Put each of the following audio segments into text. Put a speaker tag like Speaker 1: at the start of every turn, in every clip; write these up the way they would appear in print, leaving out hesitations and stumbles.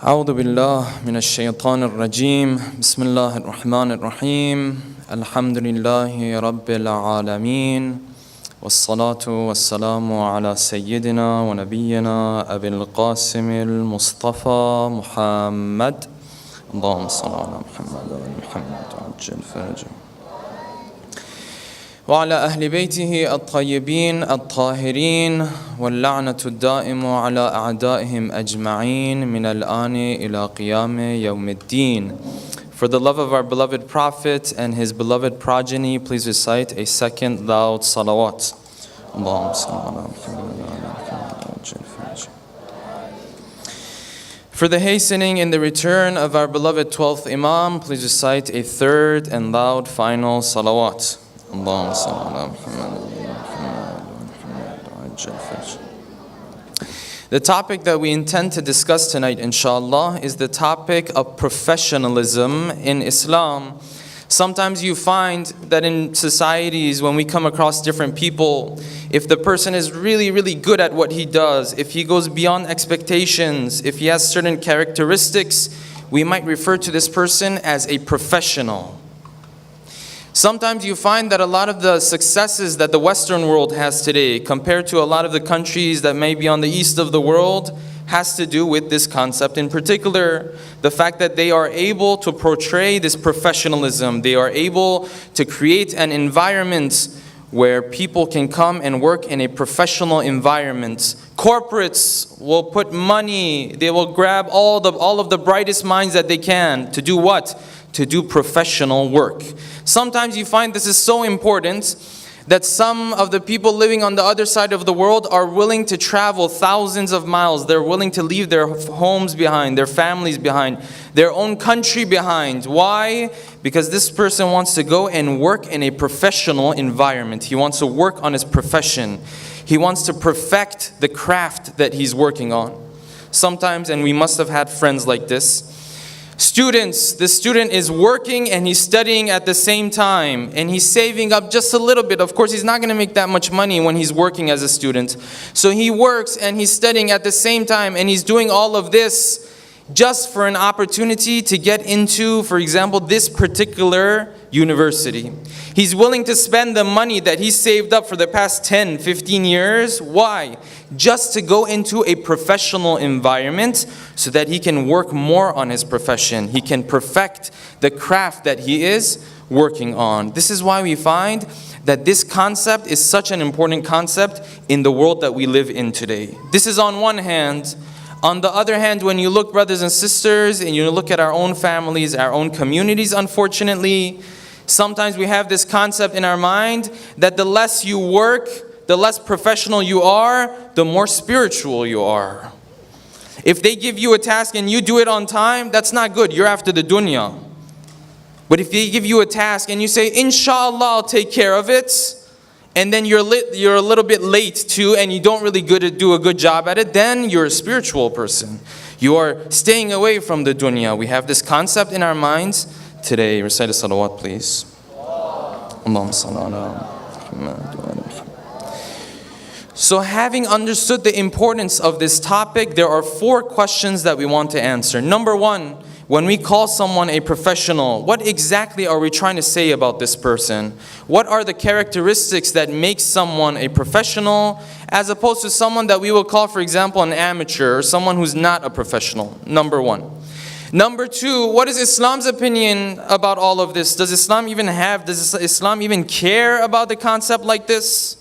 Speaker 1: أعوذ بالله من الشيطان الرجيم بسم الله الرحمن الرحيم الحمد لله رب العالمين والصلاة والسلام على سيدنا ونبينا أبي القاسم المصطفى محمد اللهم صل على محمد وعلى محمد وعجل فرجه وعلى أهل بيته الطيبين الطاهرين واللعنة الدائم على أعدائهم أجمعين من الآن إلى قيام يوم الدين. For the love of our beloved Prophet and his beloved progeny, please recite a second loud salawat. Allahumma salli ala Muhammad wa ala Muhammad wa ajil farajah. For the hastening in the return of our beloved 12th Imam, please recite a third and loud final salawat. Allahumma salli ala Muhammad wa Muhammad wa ajil farajah. The topic that we intend to discuss tonight, inshallah, is the topic of professionalism in Islam. Sometimes you find that in societies, when we come across different people, if the person is really, really good at what he does, if he goes beyond expectations, if he has certain characteristics, we might refer to this person as a professional. Sometimes you find that a lot of the successes that the Western world has today, compared to a lot of the countries that may be on the east of the world, has to do with this concept. In particular, the fact that they are able to portray this professionalism. They are able to create an environment where people can come and work in a professional environment. Corporates will put money, they will grab all of the brightest minds that they can to do what? To do professional work. Sometimes you find this is so important that some of the people living on the other side of the world are willing to travel thousands of miles. They're willing to leave their homes behind, their families behind, their own country behind. Why? Because this person wants to go and work in a professional environment. He wants to work on his profession. He wants to perfect the craft that he's working on. Sometimes, and we must have had friends like this, the student is working and he's studying at the same time, and he's saving up just a little bit. Of course, he's not going to make that much money when he's working as a student. So he works and he's studying at the same time, and he's doing all of this just for an opportunity to get into, for example, this particular university. He's willing to spend the money that he saved up for the past 10, 15 years. Why? Just to go into a professional environment so that he can work more on his profession. He can perfect the craft that he is working on. This is why we find that this concept is such an important concept in the world that we live in today. This is on one hand. On the other hand, when you look, brothers and sisters, and you look at our own families, our own communities, unfortunately, sometimes we have this concept in our mind that the less you work, the less professional you are, the more spiritual you are. If they give you a task and you do it on time, that's not good. You're after the dunya. But if they give you a task and you say, inshallah, I'll take care of it, and then you're a little bit late too, and you don't really do a good job at it, then you're a spiritual person. You are staying away from the dunya. We have this concept in our minds today. Recite a salawat, please. Allahumma salli ala Muhammad wa ala Muhammad. So having understood the importance of this topic, there are 4 questions that we want to answer. Number 1, when we call someone a professional, what exactly are we trying to say about this person? What are the characteristics that make someone a professional as opposed to someone that we will call, for example, an amateur or someone who's not a professional? Number 1. Number 2, what is Islam's opinion about all of this? Does Islam even care about the concept like this?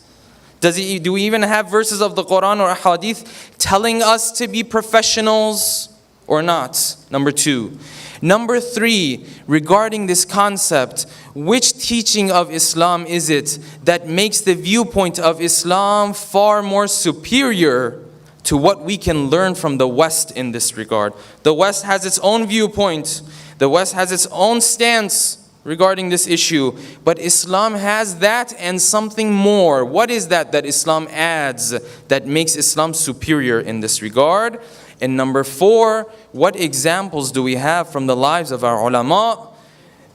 Speaker 1: Do we even have verses of the Quran or Hadith telling us to be professionals or not? Number 2. Number 3, regarding this concept, which teaching of Islam is it that makes the viewpoint of Islam far more superior to what we can learn from the West in this regard? The West has its own viewpoint. The West has its own stance regarding this issue. But Islam has that and something more. What is that Islam adds that makes Islam superior in this regard? And number 4, what examples do we have from the lives of our ulama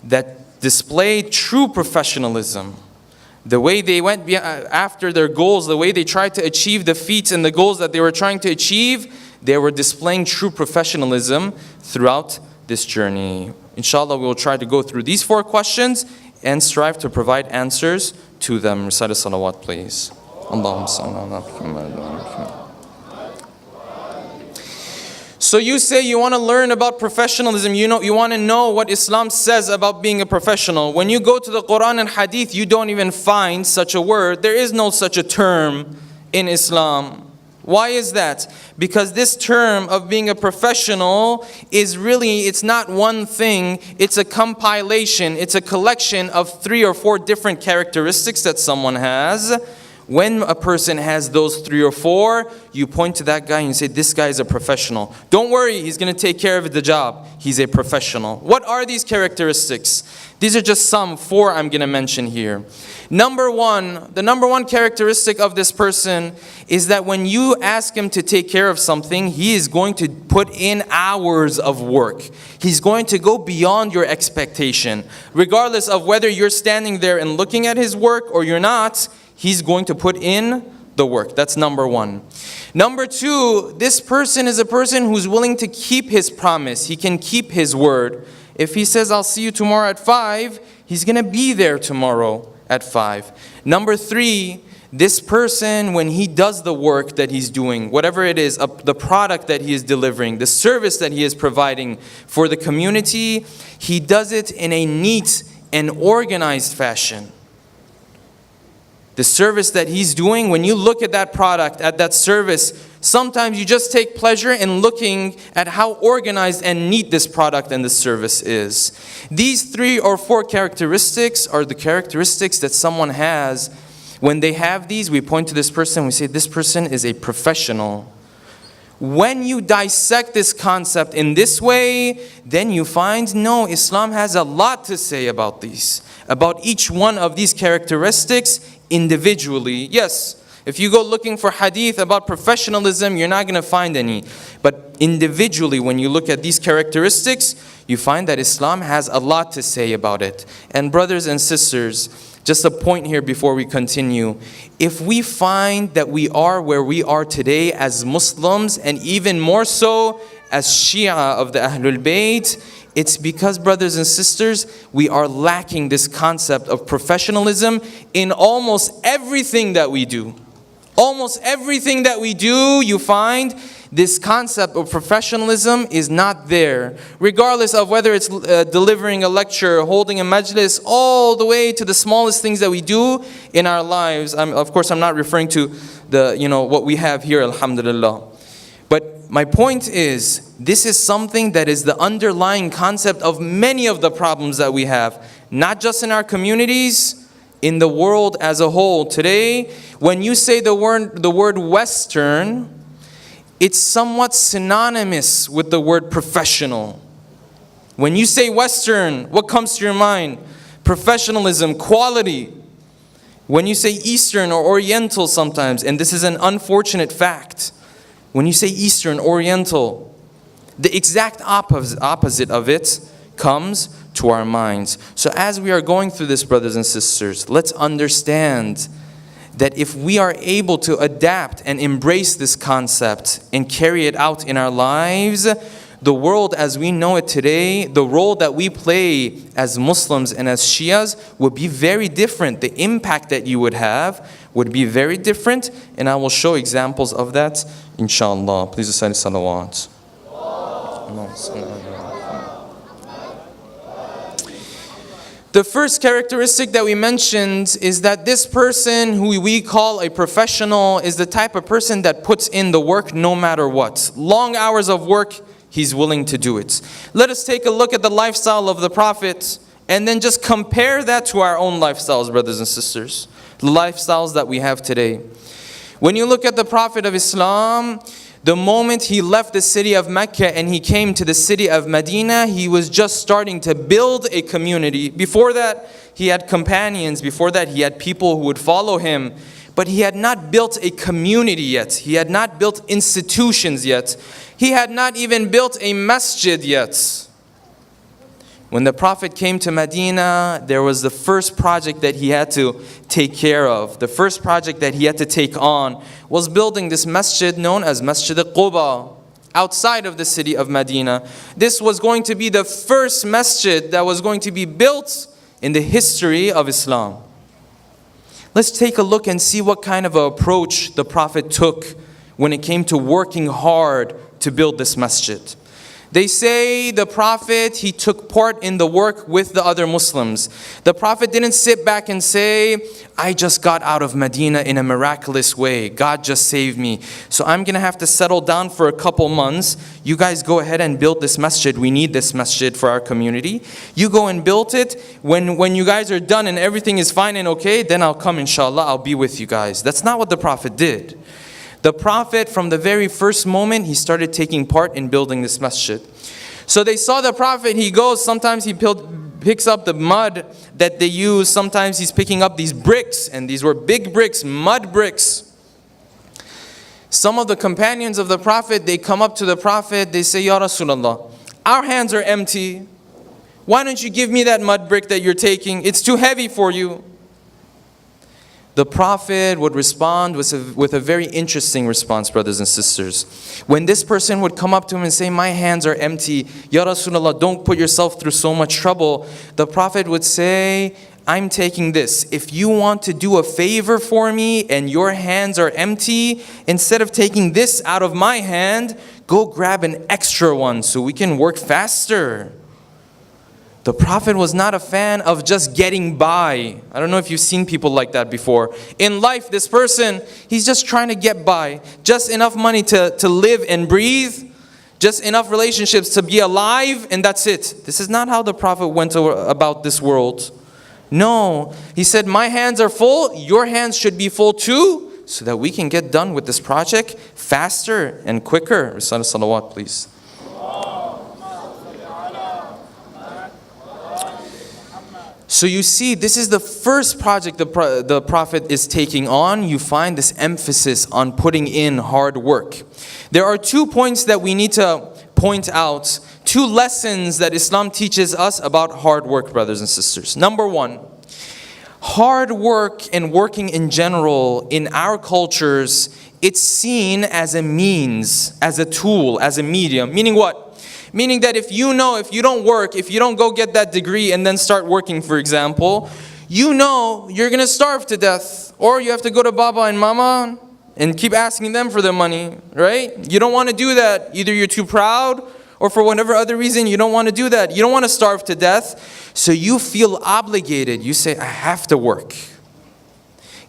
Speaker 1: that display true professionalism? The way they went after their goals, the way they tried to achieve the feats and the goals that they were trying to achieve, they were displaying true professionalism throughout this journey. Inshallah, we will try to go through these 4 questions and strive to provide answers to them. Recite a salawat, please. Allahumma salli ala Muhammad wa ala Muhammad. So you say you want to learn about professionalism, you want to know what Islam says about being a professional. When you go to the Quran and Hadith, you don't even find such a word. There is no such a term in Islam. Why is that? Because this term of being a professional is really, it's not one thing, it's a compilation, it's a collection of 3 or 4 different characteristics that someone has. When a person has those 3 or 4, you point to that guy and you say, this guy is a professional. Don't worry, he's going to take care of the job. He's a professional. What are these characteristics? These are just some 4 I'm going to mention here. Number 1, the number 1 characteristic of this person is that when you ask him to take care of something, he is going to put in hours of work. He's going to go beyond your expectation. Regardless of whether you're standing there and looking at his work or you're not, he's going to put in the work. That's number 1. Number 2, this person is a person who's willing to keep his promise. He can keep his word. If he says, I'll see you tomorrow at 5, he's going to be there tomorrow at 5. Number 3, this person, when he does the work that he's doing, whatever it is, the product that he is delivering, the service that he is providing for the community, he does it in a neat and organized fashion. The service that he's doing, when you look at that product, at that service, sometimes you just take pleasure in looking at how organized and neat this product and this service is. These 3 or 4 characteristics are the characteristics that someone has. When they have these, we point to this person, we say, this person is a professional. When you dissect this concept in this way, then you find, no, Islam has a lot to say about these, about each one of these characteristics individually. Yes, if you go looking for hadith about professionalism, you're not going to find any. But individually, when you look at these characteristics, you find that Islam has a lot to say about it. And brothers and sisters, just a point here before we continue. If we find that we are where we are today as Muslims, and even more so as Shia of the Ahlul Bayt, it's because, brothers and sisters, we are lacking this concept of professionalism in almost everything that we do. Almost everything that we do, you find this concept of professionalism is not there. Regardless of whether it's delivering a lecture, holding a majlis, all the way to the smallest things that we do in our lives. Of course, I'm not referring to what we have here, alhamdulillah. But my point is, this is something that is the underlying concept of many of the problems that we have. Not just in our communities, in the world as a whole. Today, when you say the word Western, it's somewhat synonymous with the word professional. When you say Western, what comes to your mind? Professionalism, quality. When you say Eastern or Oriental sometimes, and this is an unfortunate fact, when you say Eastern, Oriental, the exact opposite of it comes to our minds. So as we are going through this, brothers and sisters, let's understand that if we are able to adapt and embrace this concept and carry it out in our lives, the world as we know it today, the role that we play as Muslims and as Shias would be very different. The impact that you would have would be very different, and I will show examples of that, inshallah. Please recite salawat. The first characteristic that we mentioned is that this person who we call a professional is the type of person that puts in the work no matter what. Long hours of work, he's willing to do it. Let us take a look at the lifestyle of the Prophet and then just compare that to our own lifestyles, brothers and sisters. The lifestyles that we have today. When you look at the Prophet of Islam, the moment he left the city of Mecca and he came to the city of Medina, he was just starting to build a community. Before that, he had companions. Before that, he had people who would follow him. But he had not built a community yet. He had not built institutions yet. He had not even built a masjid yet. When the Prophet came to Medina, there was the first project that he had to take care of. The first project that he had to take on was building this masjid known as Masjid al-Quba. outside of the city of Medina. This was going to be the first masjid that was going to be built in the history of Islam. Let's take a look and see what kind of an approach the Prophet took when it came to working hard to build this masjid. They say the Prophet, he took part in the work with the other Muslims. The Prophet didn't sit back and say, I just got out of Medina in a miraculous way. God just saved me. So I'm going to have to settle down for a couple months. You guys go ahead and build this masjid. We need this masjid for our community. You go and build it. When you guys are done and everything is fine and okay, then I'll come, inshallah. I'll be with you guys. That's not what the Prophet did. The Prophet, from the very first moment, he started taking part in building this masjid. So they saw the Prophet, he goes, sometimes he picks up the mud that they use, sometimes he's picking up these bricks, and these were big bricks, mud bricks. Some of the companions of the Prophet, they come up to the Prophet, they say, Ya Rasulullah, our hands are empty. Why don't you give me that mud brick that you're taking? It's too heavy for you. The Prophet would respond with a very interesting response, brothers and sisters. When this person would come up to him and say, my hands are empty, Ya Rasulullah, don't put yourself through so much trouble. The Prophet would say, I'm taking this. If you want to do a favor for me and your hands are empty, instead of taking this out of my hand, go grab an extra one so we can work faster. The Prophet was not a fan of just getting by. I don't know if you've seen people like that before. In life, this person, he's just trying to get by. Just enough money to live and breathe. Just enough relationships to be alive, and that's it. This is not how the Prophet went about this world. No. He said, my hands are full, your hands should be full too, so that we can get done with this project faster and quicker. Recite a salawat, please. So you see, this is the first project the Prophet is taking on. You find this emphasis on putting in hard work. There are 2 points that we need to point out. 2 lessons that Islam teaches us about hard work, brothers and sisters. Number 1, hard work and working in general in our cultures, it's seen as a means, as a tool, as a medium. Meaning what? Meaning that if you don't work, if you don't go get that degree and then start working, for example, you know you're going to starve to death. Or you have to go to Baba and Mama and keep asking them for their money, right? You don't want to do that. Either you're too proud or for whatever other reason you don't want to do that. You don't want to starve to death. So you feel obligated. You say, I have to work.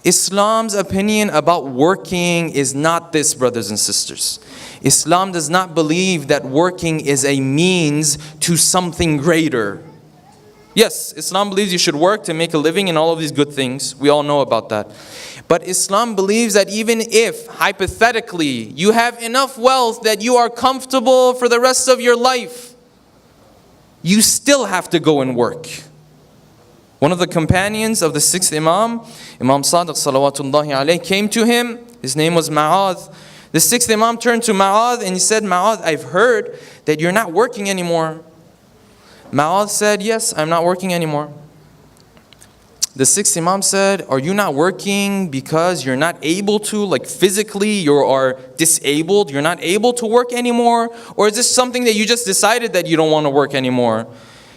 Speaker 1: Islam's opinion about working is not this, brothers and sisters. Islam does not believe that working is a means to something greater. Yes, Islam believes you should work to make a living and all of these good things. We all know about that. But Islam believes that even if, hypothetically, you have enough wealth that you are comfortable for the rest of your life, you still have to go and work. One of the companions of the 6th Imam, Imam Sadiq salawatullahi alayhi, came to him. His name was Ma'adh. The 6th Imam turned to Ma'adh and he said, Ma'adh, I've heard that you're not working anymore. Ma'adh said, yes, I'm not working anymore. The 6th Imam said, are you not working because you're not able to, like physically you are disabled, you're not able to work anymore? Or is this something that you just decided that you don't want to work anymore?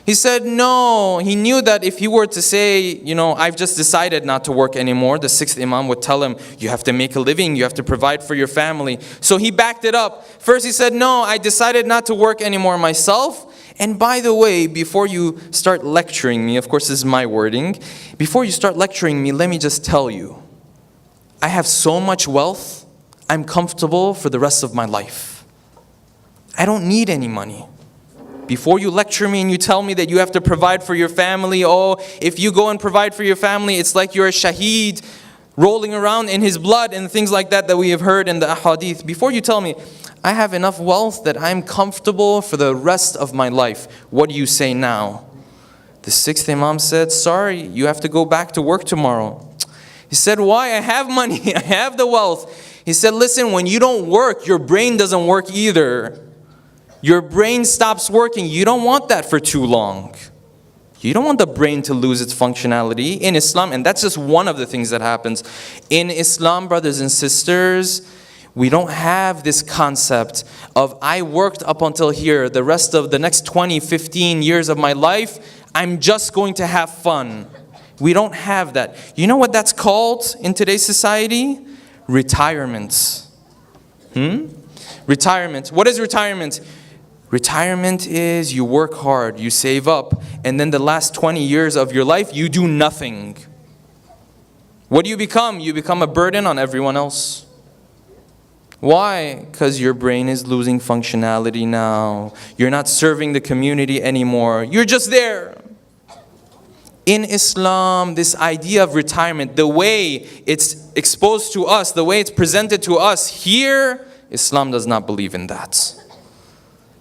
Speaker 1: He said, no. He knew that if he were to say, I've just decided not to work anymore, the 6th Imam would tell him, you have to make a living, you have to provide for your family. So he backed it up. First he said, no, I decided not to work anymore myself. And by the way, before you start lecturing me, of course this is my wording, before you start lecturing me, let me just tell you, I have so much wealth, I'm comfortable for the rest of my life. I don't need any money. Before you lecture me and you tell me that you have to provide for your family, if you go and provide for your family, it's like you're a shaheed rolling around in his blood and things like that we have heard in the ahadith. Before you tell me, I have enough wealth that I'm comfortable for the rest of my life. What do you say now? The 6th Imam said, sorry, you have to go back to work tomorrow. He said, why? I have money, I have the wealth. He said, listen, when you don't work, your brain doesn't work either. Your brain stops working. You don't want that for too long. You don't want the brain to lose its functionality in Islam. And that's just one of the things that happens. In Islam, brothers and sisters, We don't have this concept of I worked up until here, the rest of the next 20, 15 years of my life, I'm just going to have fun. We don't have that. You know what that's called in today's society? Retirement. Retirement. What is retirement? Retirement is you work hard, you save up, and then the last 20 years of your life, you do nothing. What do you become? You become a burden on everyone else. Why? Because your brain is losing functionality now. You're not serving the community anymore. You're just there. In Islam, this idea of retirement, the way it's exposed to us, the way it's presented to us here, Islam does not believe in that.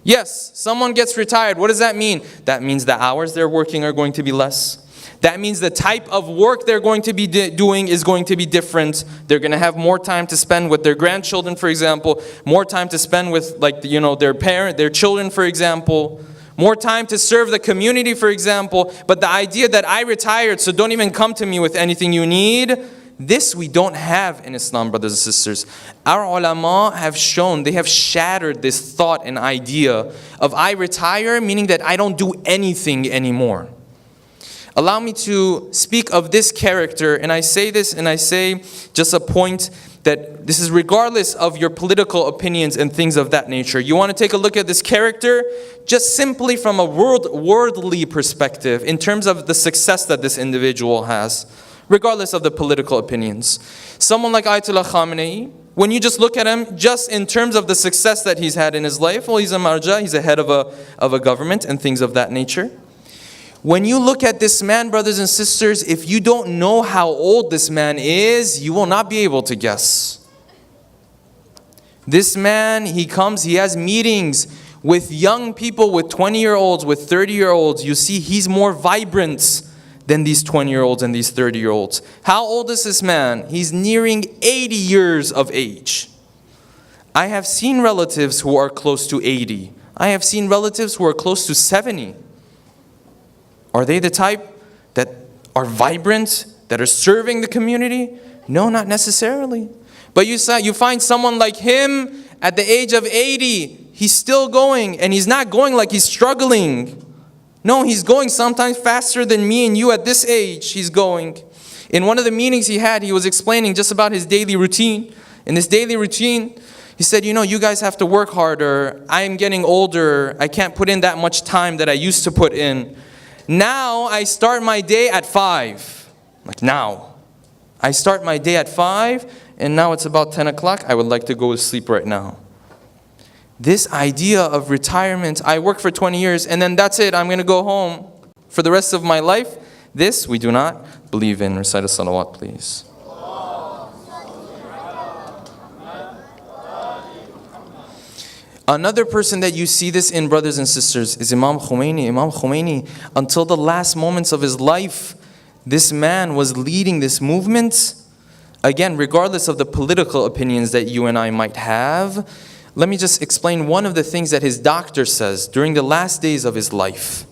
Speaker 1: Yes, someone gets retired. What does that mean? That means the hours they're working are going to be less. That means the type of work they're going to be doing is going to be different. They're going to have more time to spend with their grandchildren, for example. More time to spend with, their children, for example. More time to serve the community, for example. But the idea that I retired, so don't even come to me with anything you need, this we don't have in Islam, brothers and sisters. Our ulama have shown, they have shattered this thought and idea of I retire, meaning that I don't do anything anymore. Allow me to speak of this character, and I say this, and I say just a point that this is regardless of your political opinions and things of that nature. You want to take a look at this character just simply from a worldly perspective in terms of the success that this individual has, regardless of the political opinions. Someone like Ayatollah Khamenei, when you just look at him, just in terms of the success that he's had in his life, well, he's a marja, he's a head of a government and things of that nature. When you look at this man, brothers and sisters, if you don't know how old this man is, you will not be able to guess. This man, he has meetings with young people, with 20-year-olds, with 30-year-olds. You see, he's more vibrant than these 20-year-olds and these 30-year-olds. How old is this man? He's nearing 80 years of age. I have seen relatives who are close to 80. I have seen relatives who are close to 70. Are they the type that are vibrant, that are serving the community? No, not necessarily. But you find someone like him at the age of 80, he's still going, and he's not going like he's struggling. No, he's going sometimes faster than me and you at this age, he's going. In one of the meetings he had, he was explaining just about his daily routine. In this daily routine, he said, you guys have to work harder. I'm getting older. I can't put in that much time that I used to put in. Now I start my day at 5. Like now. I start my day at 5, and now it's about 10 o'clock. I would like to go to sleep right now. This idea of retirement, I work for 20 years, and then that's it. I'm going to go home for the rest of my life. This we do not believe in. Recite a salawat, please. Another person that you see this in, brothers and sisters, is Imam Khomeini. Imam Khomeini, until the last moments of his life, this man was leading this movement. Again, regardless of the political opinions that you and I might have, let me just explain one of the things that his doctor says during the last days of his life.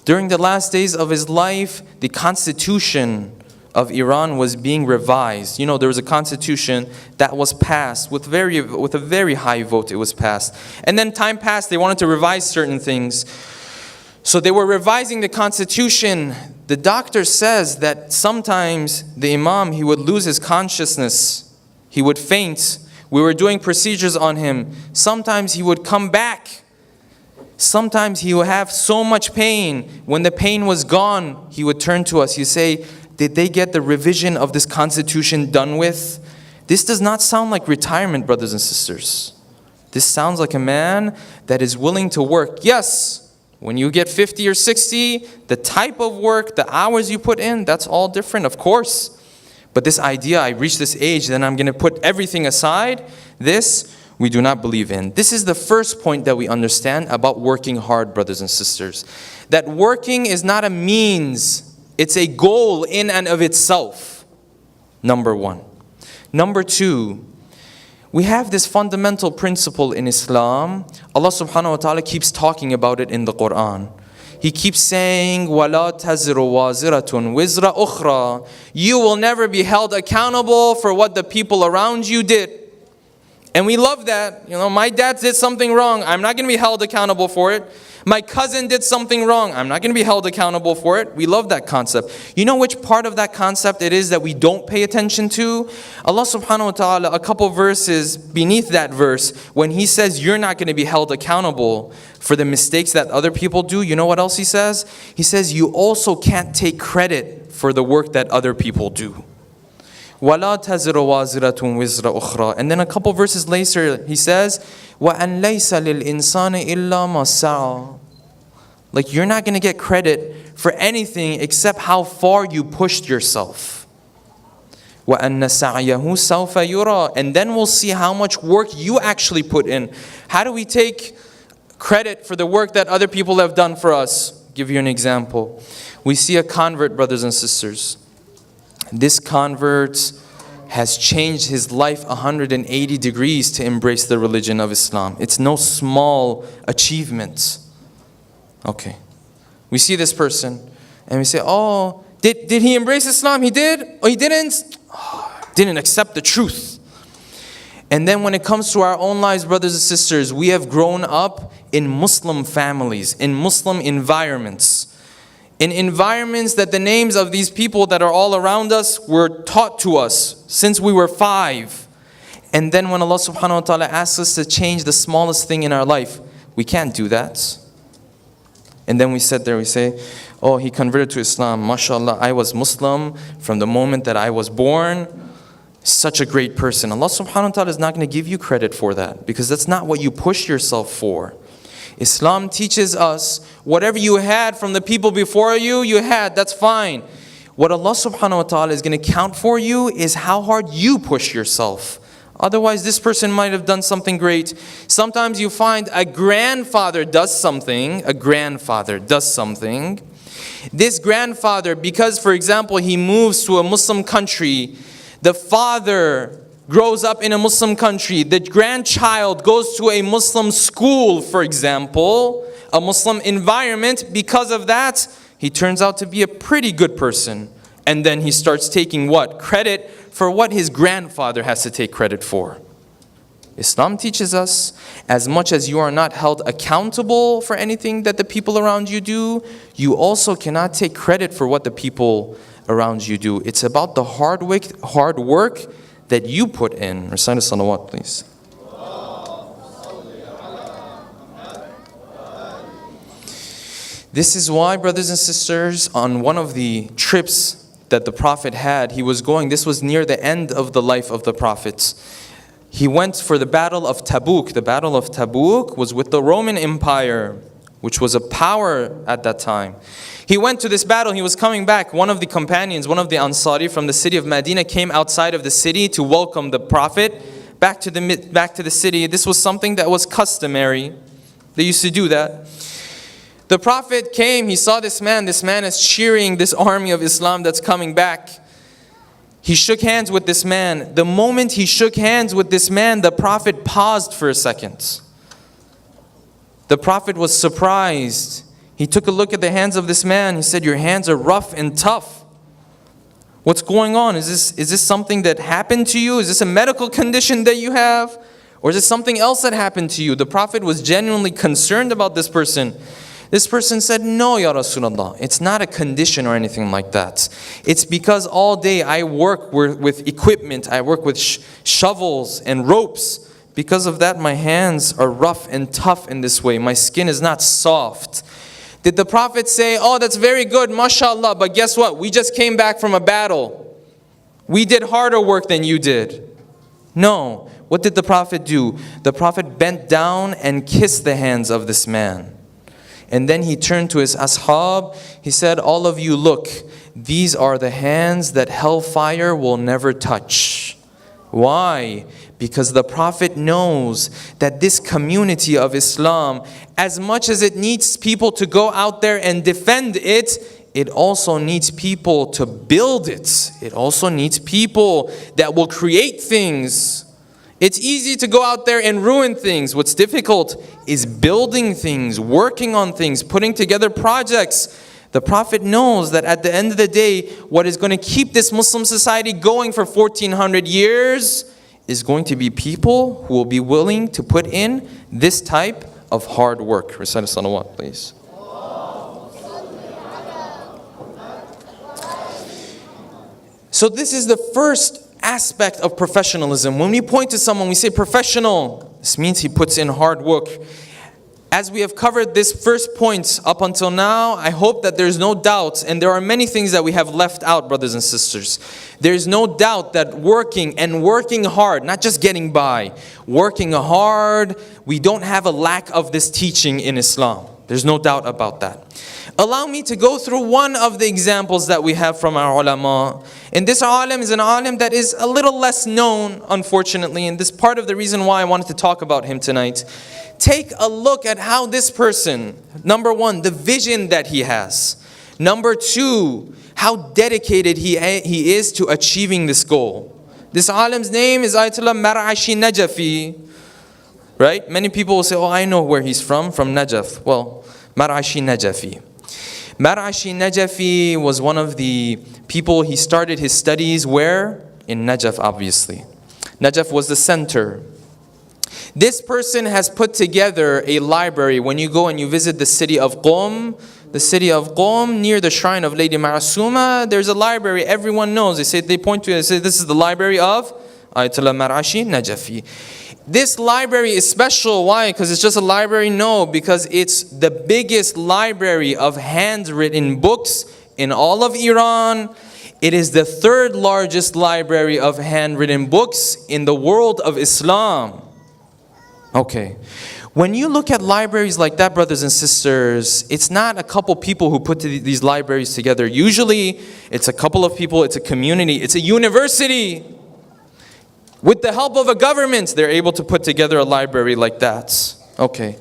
Speaker 1: During the last days of his life, the constitution of Iran was being revised. There was a constitution that was passed with a very high vote. It was passed, and then time passed. They wanted to revise certain things, so they were revising the constitution. The doctor says that sometimes the imam, he would lose his consciousness, he would faint. We were doing procedures on him. Sometimes he would come back. Sometimes he would have so much pain. When the pain was gone, he would turn to us. He'd say, did they get the revision of this constitution done with? This does not sound like retirement, brothers and sisters. This sounds like a man that is willing to work. Yes, when you get 50 or 60, the type of work, the hours you put in, that's all different, of course. But this idea, I reach this age, then I'm going to put everything aside, this we do not believe in. This is the first point that we understand about working hard, brothers and sisters. That working is not a means. It's a goal in and of itself, number one. Number two, we have this fundamental principle in Islam. Allah subhanahu wa ta'ala keeps talking about it in the Quran. He keeps saying, وَلَا تَزِرُ وَازِرَةٌ وِزْرَ أُخْرَى. You will never be held accountable for what the people around you did. And we love that. My dad did something wrong. I'm not going to be held accountable for it. My cousin did something wrong. I'm not going to be held accountable for it. We love that concept. You know which part of that concept it is that we don't pay attention to? Allah subhanahu wa ta'ala, a couple verses beneath that verse, when He says you're not going to be held accountable for the mistakes that other people do, you know what else He says? He says you also can't take credit for the work that other people do. وَلَا تَزِرُ وَازِرَةٌ وِزْرَ أُخْرَى. And then a couple verses later, He says, وَأَنْ لَيْسَ لِلْإِنسَانِ إِلَّا مَا سَعَى. Like you're not going to get credit for anything except how far you pushed yourself. وَأَنَّ سَعْيَهُ سَوْفَ يُرَى. And then we'll see how much work you actually put in. How do we take credit for the work that other people have done for us? I'll give you an example. We see a convert, brothers and sisters. This convert has changed his life 180 degrees to embrace the religion of Islam. It's no small achievement. Okay. We see this person and we say, oh, did he embrace Islam? He did? Oh, he didn't? Oh, didn't accept the truth. And then when it comes to our own lives, brothers and sisters, we have grown up in Muslim families, in Muslim environments. In environments that the names of these people that are all around us were taught to us since we were 5. And then when Allah subhanahu wa ta'ala asks us to change the smallest thing in our life, we can't do that. And then we sit there, we say, oh, he converted to Islam. MashaAllah, I was Muslim from the moment that I was born. Such a great person. Allah subhanahu wa ta'ala is not going to give you credit for that because that's not what you push yourself for. Islam teaches us whatever you had from the people before you, you had, that's fine. What Allah subhanahu wa ta'ala is going to count for you is how hard you push yourself. Otherwise, this person might have done something great. Sometimes you find a grandfather does something. This grandfather, because, for example, he moves to a Muslim country, the father grows up in a Muslim country, the grandchild goes to a Muslim school, for example, a Muslim environment. Because of that, he turns out to be a pretty good person. And then he starts taking what? Credit for what his grandfather has to take credit for. Islam teaches us, as much as you are not held accountable for anything that the people around you do, you also cannot take credit for what the people around you do. It's about the hard work that you put in. Recite a salawat, please. This is why, brothers and sisters, on one of the trips that the Prophet had, this was near the end of the life of the Prophet. He went for the Battle of Tabuk. The Battle of Tabuk was with the Roman Empire, which was a power at that time. He went to this battle, he was coming back. One of the companions, one of the Ansari from the city of Medina came outside of the city to welcome the Prophet back to the city. This was something that was customary. They used to do that. The Prophet came, he saw this man is cheering this army of Islam that's coming back. He shook hands with this man. The moment he shook hands with this man, the Prophet paused for a second. The Prophet was surprised. He took a look at the hands of this man. He said, your hands are rough and tough. What's going on? Is this something that happened to you? Is this a medical condition that you have? Or is it something else that happened to you? The Prophet was genuinely concerned about this person. This person said, no, Ya Rasulullah, it's not a condition or anything like that. It's because all day I work with equipment, I work with shovels and ropes. Because of that, my hands are rough and tough in this way. My skin is not soft. Did the Prophet say, oh, that's very good, mashallah, but guess what? We just came back from a battle. We did harder work than you did. No. What did the Prophet do? The Prophet bent down and kissed the hands of this man. And then he turned to his ashab. He said, all of you, look, these are the hands that hellfire will never touch. Why? Because the Prophet knows that this community of Islam, as much as it needs people to go out there and defend it, it also needs people to build it. It also needs people that will create things. It's easy to go out there and ruin things. What's difficult is building things, working on things, putting together projects. The Prophet knows that at the end of the day, what is going to keep this Muslim society going for 1400 years is going to be people who will be willing to put in this type of hard work. Recite a salawat, please. So this is the first aspect of professionalism. When we point to someone, we say professional. This means he puts in hard work. As we have covered this first point up until now, I hope that there's no doubt, and there are many things that we have left out, brothers and sisters. There's no doubt that working hard, not just getting by, working hard, we don't have a lack of this teaching in Islam. There's no doubt about that. Allow me to go through one of the examples that we have from our ulama. And this alim is an alim that is a little less known, unfortunately, and this is part of the reason why I wanted to talk about him tonight. Take a look at how this person, number one, the vision that he has. Number two, how dedicated he is to achieving this goal. This alim's name is Ayatollah Mar'ashi Najafi. Right? Many people will say, oh, I know where he's from Najaf. Well, Mar'ashi Najafi. Mar'ashi Najafi was one of the people, he started his studies where? In Najaf, obviously. Najaf was the center. This person has put together a library. When you go and you visit the city of Qom, near the shrine of Lady Ma'asuma, there's a library. Everyone knows. They point to it and say, this is the library of Ayatollah Mar'ashi Najafi. This library is special. Why? Because it's just a library? No, because it's the biggest library of handwritten books in all of Iran. It is the third largest library of handwritten books in the world of Islam. Okay. When you look at libraries like that, brothers and sisters, it's not a couple people who put these libraries together. Usually, it's a couple of people, it's a community, it's a university. With the help of a government, they're able to put together a library like that. Okay.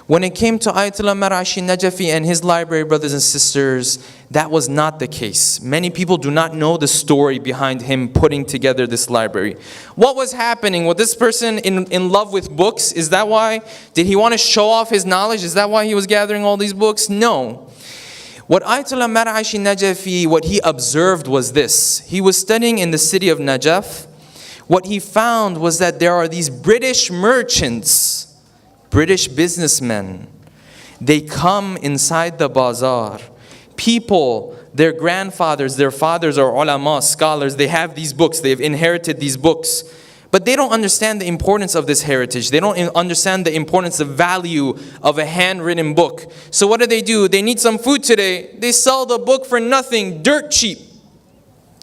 Speaker 1: When it came to Ayatollah Mar'ashi Najafi and his library, brothers and sisters, that was not the case. Many people do not know the story behind him putting together this library. What was happening? Was this person in love with books? Is that why? Did he want to show off his knowledge? Is that why he was gathering all these books? No. What Ayatollah Mar'ashi Najafi, what he observed was this. He was studying in the city of Najaf. What he found was that there are these British merchants, British businessmen. They come inside the bazaar. People, their grandfathers, their fathers are ulama, scholars. They have these books. They've inherited these books. But they don't understand the importance of this heritage. They don't understand the importance, the value of a handwritten book. So what do? They need some food today. They sell the book for nothing, dirt cheap.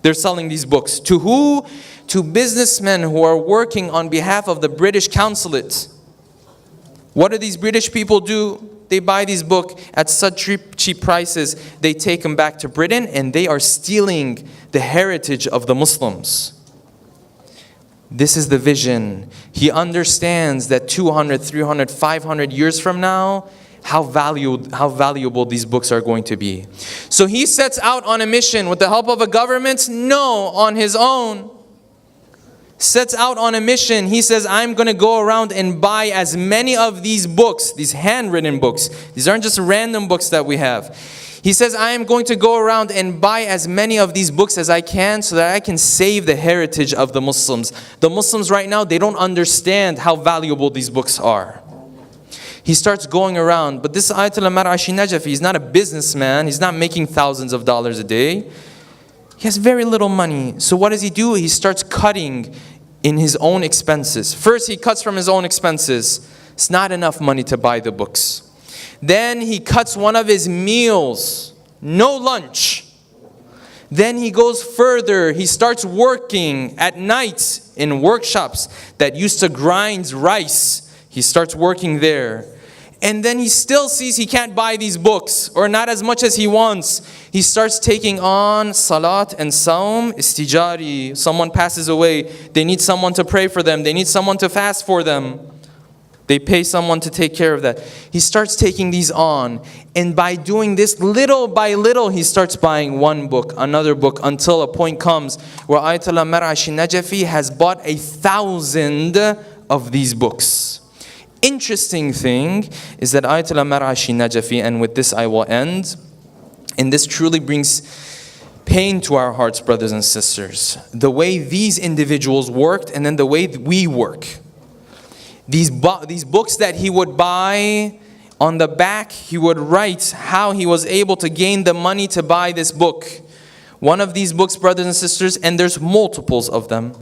Speaker 1: They're selling these books. To who? To businessmen who are working on behalf of the British consulate. What do these British people do? They buy these books at such cheap prices. They take them back to Britain and they are stealing the heritage of the Muslims. This is the vision. He understands that 200, 300, 500 years from now, how valuable these books are going to be. So he sets out on a mission with the help of a government? No, on his own. Sets out on a mission. He says, I'm going to go around and buy as many of these books, these handwritten books. These aren't just random books that we have. He says, I am going to go around and buy as many of these books as I can so that I can save the heritage of the Muslims. The Muslims right now, they don't understand how valuable these books are. He starts going around, but this Ayatollah Mar'ashi Najafi, he's not a businessman. He's not making thousands of dollars a day. He has very little money. So what does he do? He starts cutting in his own expenses. First, he cuts from his own expenses. It's not enough money to buy the books. Then he cuts one of his meals. No lunch. Then he goes further. He starts working at night in workshops that used to grind rice. He starts working there. And then he still sees he can't buy these books, or not as much as he wants. He starts taking on salat and saum, istijari. Someone passes away. They need someone to pray for them. They need someone to fast for them. They pay someone to take care of that. He starts taking these on. And by doing this, little by little, he starts buying one book, another book, until a point comes where Ayatollah Mar'ashi Najafi has bought 1,000 of these books. Interesting thing is that Ayatollah Mar'ashi Najafi, and with this I will end, and this truly brings pain to our hearts, brothers and sisters. The way these individuals worked and then the way we work. These books that he would buy, on the back he would write how he was able to gain the money to buy this book. One of these books, brothers and sisters, and there's multiples of them.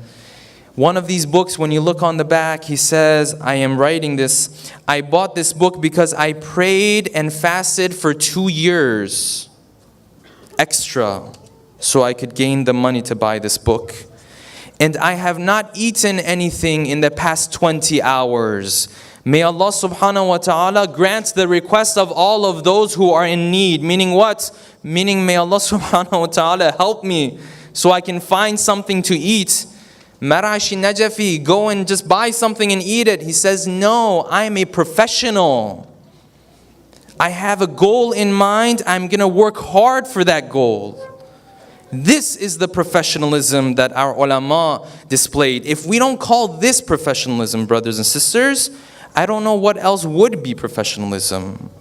Speaker 1: One of these books, when you look on the back, he says, I am writing this. I bought this book because I prayed and fasted for 2 years extra so I could gain the money to buy this book. And I have not eaten anything in the past 20 hours. May Allah subhanahu wa ta'ala grant the request of all of those who are in need. Meaning what? Meaning may Allah subhanahu wa ta'ala help me so I can find something to eat. Marashi Najafi, go and just buy something and eat it. He says, no, I'm a professional. I have a goal in mind. I'm going to work hard for that goal. This is the professionalism that our ulama displayed. If we don't call this professionalism, brothers and sisters, I don't know what else would be professionalism.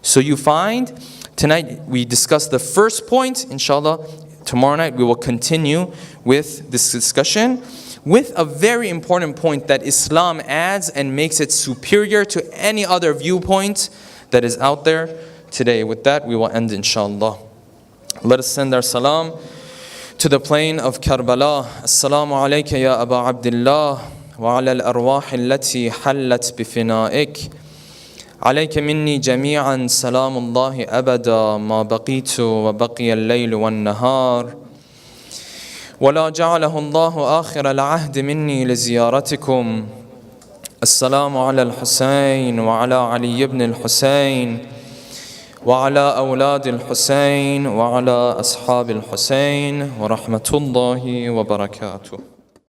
Speaker 1: So you find, tonight we discussed the first point. Inshallah, tomorrow night we will continue with this discussion with a very important point that Islam adds and makes it superior to any other viewpoint that is out there today. With that, we will end, inshallah. Let us send our salam to the plain of Karbala. Assalamu alayka ya Aba Abdullah wa ala al-arwah allati hallat bifina'ik. Alayka minni jami'an salamullahi abada ma baqitu wa baqiya al-layl wa an-nahar. ولا جعله الله آخر العهد مني لزيارتكم. السلام على الحسين وعلى علي بن الحسين وعلى أولاد الحسين وعلى أصحاب الحسين ورحمة الله وبركاته.